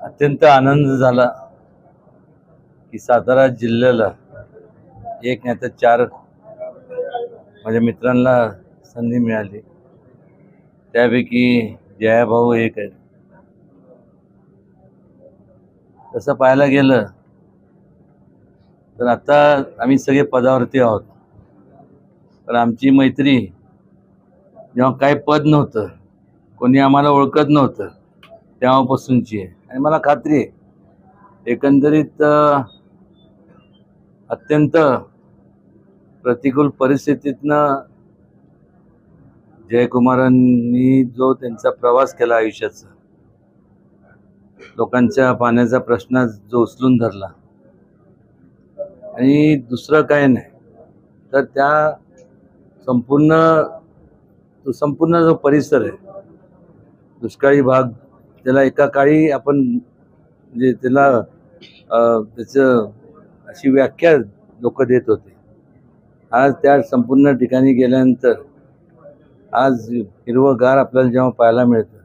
अत्यंत आनंद झाला की सातारा जिल्ह्याला एक नाही तर चार माझ्या मित्रांना संधी मिळाली, त्यापैकी जयाभाऊ एक आहे. तसं पाहायला गेलं तर आता आम्ही सगळे पदावरती आहोत, पण आमची मैत्री जेव्हा काही पद नव्हतं, कोणी आम्हाला ओळखत नव्हतं तेव्हापासूनची आहे. आणि मला खात्री आहे एकंदरीत अत्यंत प्रतिकूल परिस्थितीतनं जयकुमारांनी जो त्यांचा प्रवास केला आयुष्याचा, लोकांच्या पाण्याचा प्रश्न जो उचलून धरला, आणि दुसरं काय नाही तर त्या संपूर्ण जो परिसर आहे, दुष्काळी भाग, त्याला एका काळी आपण म्हणजे त्याला त्याचं अशी व्याख्या लोक देत होते. आज त्या संपूर्ण ठिकाणी गेल्यानंतर आज हिरवंगार आपल्याला जेव्हा पाहायला मिळतं,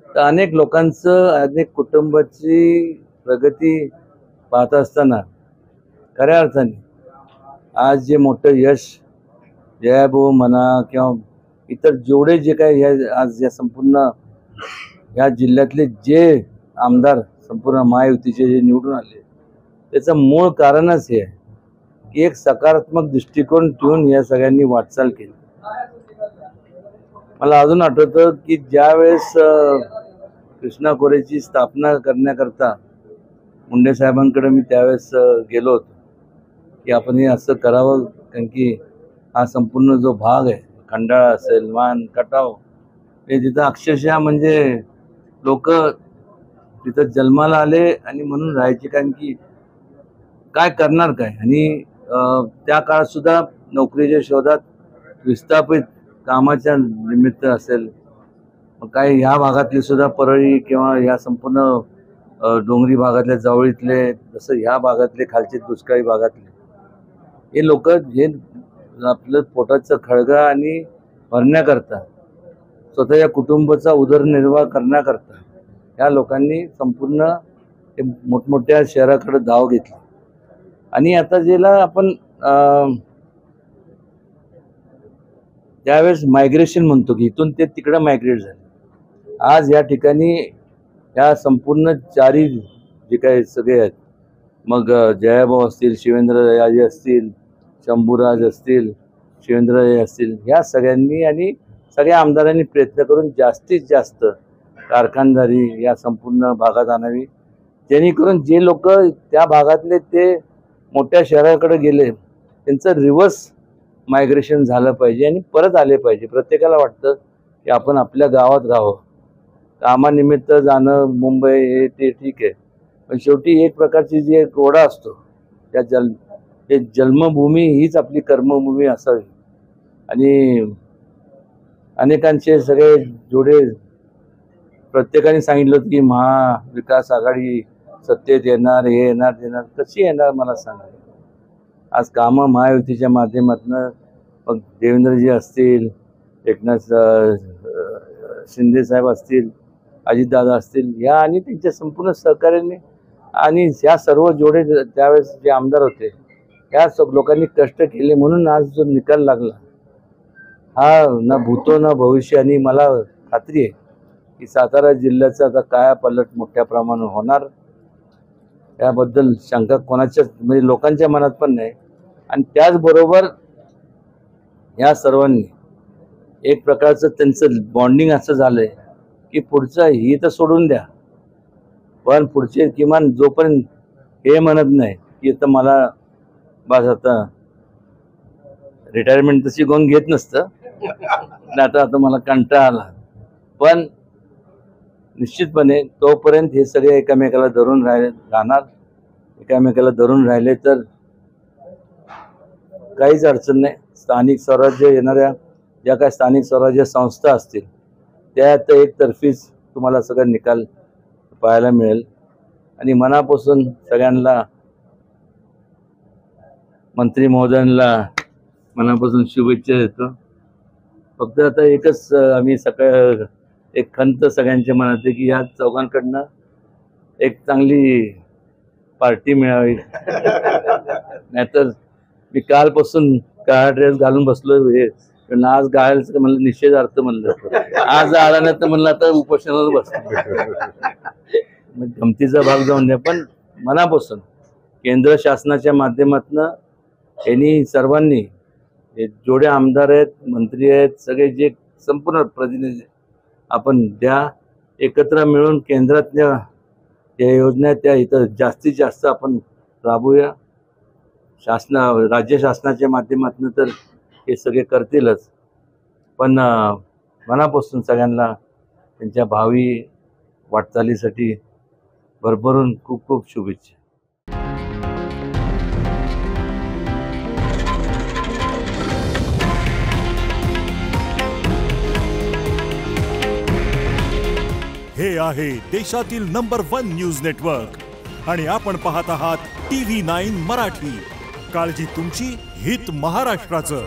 तर अनेक लोकांचं, अनेक कुटुंबाची प्रगती पाहत असताना खऱ्या अर्थाने आज जे मोठं यश जयाभाऊ म्हणा किंवा इतर जेवढे जे काही आज या संपूर्ण या जिल्ह्यातले जे आमदार संपूर्ण महायुतीचे जे निवडून आले, त्याचं मूळ कारणच हे आहे की एक सकारात्मक दृष्टिकोन ठेवून या सगळ्यांनी वाटचाल केली. मला अजून आठवतं की ज्या वेळेस कृष्णा खोरेची स्थापना करण्याकरता मुंडे साहेबांकडे मी त्यावेळेस गेलो होतो की आपण हे असं करावं, कारण की हा संपूर्ण जो भाग आहे, खंडाळा असेल, मान, खटाव, हे तिथं अक्षरशः म्हणजे लोक तिथं जन्माला आले आणि म्हणून राहायचे, कारण की काय करणार काय. आणि त्या काळात सुद्धा नोकरीच्या शोधात विस्थापित कामाच्या निमित्त असेल, मग काय ह्या भागातले सुद्धा परळी किंवा ह्या संपूर्ण डोंगरी भागातल्या जवळीतले, जसं ह्या भागातले खालचे दुष्काळी भागातले हे लोक हे आपलं पोटाचं खळगा आणि भरण्याकरता, स्वतःच्या कुटुंबाचा उदरनिर्वाह करण्याकरता या लोकांनी संपूर्ण मोठमोठ्या शहराकडे धाव घेतली. आणि आता ज्याला आपण त्यावेळेस मायग्रेशन म्हणतो की इथून ते तिकडं मायग्रेट झाले. आज या ठिकाणी या संपूर्ण चारी जे काही सगळे आहेत, मग जयाभाऊ असतील, शिवेंद्रराजे असतील, शंभूराज असतील, शिवेंद्रराजे असतील, या सगळ्यांनी आणि सगळ्या आमदारांनी प्रयत्न करून जास्तीत जास्त कारखानदारी या संपूर्ण भागात आणावी, जेणेकरून जे लोक त्या भागातले ते मोठ्या शहराकडे गेले त्यांचं रिव्हर्स मायग्रेशन झालं पाहिजे आणि परत आले पाहिजे. प्रत्येकाला वाटतं की आपण आपल्या गावात राहावं, कामानिमित्त जाणं मुंबई हे ते ठीक आहे, पण शेवटी एक प्रकारची जी एक ओढा असतो त्या जन्मभूमी हीच आपली कर्मभूमी असावी. आणि अनेकांचे सगळे जोडे प्रत्येकाने सांगितलं होतं की महाविकास आघाडी सत्तेत येणार, हे येणार येणार, कशी येणार मला सांगा. आज कामं महायुतीच्या माध्यमातून, मग देवेंद्रजी असतील, एकनाथ शिंदे साहेब असतील, अजितदादा असतील, या आणि त्यांच्या संपूर्ण सहकार्याने आणि ह्या सर्व जोडे त्यावेळेस जे आमदार होते या लोकांनी कष्ट केले, म्हणून आज जो निकाल लागला हा ना भूतो ना भविष्य. आणि मला खात्री आहे की सातारा जिल्ह्याचा आता कायापालट मोठ्या प्रमाणात होणार, याबद्दल शंका कोणाच्या म्हणजे लोकांच्या मनात पण नाही. आणि त्याचबरोबर या सर्वांनी एक प्रकारचं त्यांचं बॉन्डिंग असं झालंय की पुढचं ही तर सोडून द्या, पण पुढचे किमान जोपर्यंत हे म्हणत नाही की आता मला बस आता रिटायरमेंट तशी कोण घेत नसतं, आता मला कंटाळा आला, पण निश्चितपणे तोपर्यंत हे सगळे एकामेकाला धरून राहणार. एकामेकाला धरून राहिले तर काहीच अडचण नाही. स्थानिक स्वराज्य येणाऱ्या ज्या काही स्थानिक स्वराज्य संस्था असतील त्यात एकतर्फीच तुम्हाला सगळं निकाल पाहायला मिळेल. आणि मनापासून सगळ्यांना, मंत्री महोदयांना मनापासून शुभेच्छा देतो. फक्त आता एकच आम्ही एक खंत सगळ्यांच्या मनात आहे की या चौघांकडनं एक चांगली पार्टी मिळावी. नाहीतर मी कालपासून काळा ड्रेस घालून बसलो हे आज गायला म्हणलं निषेधार्थ म्हणलं, आज आला नाही तर म्हणलं आता उपोषणावर बसतो. गमतीचा भाग जाऊन द्या, पण मनापासून केंद्र शासनाच्या माध्यमातून यांनी सर्वांनी जेवढे आमदार आहेत, मंत्री आहेत, सगळे जे संपूर्ण प्रतिनिधी आपण द्या एकत्र मिळून केंद्रातल्या ज्या योजना त्या इथं जास्तीत जास्त आपण राबवूया. राज्य शासनाच्या माध्यमातून तर हे सगळे करतीलच, पण मनापासून सगळ्यांना त्यांच्या भावी वाटचालीसाठी भरभरून खूप खूप शुभेच्छा. हे आहे देशातील नंबर 1 न्यूज नेटवर्क आणि आपण पाहत आहात TV9 मराठी. काळजी तुमची, हित महाराष्ट्राचं.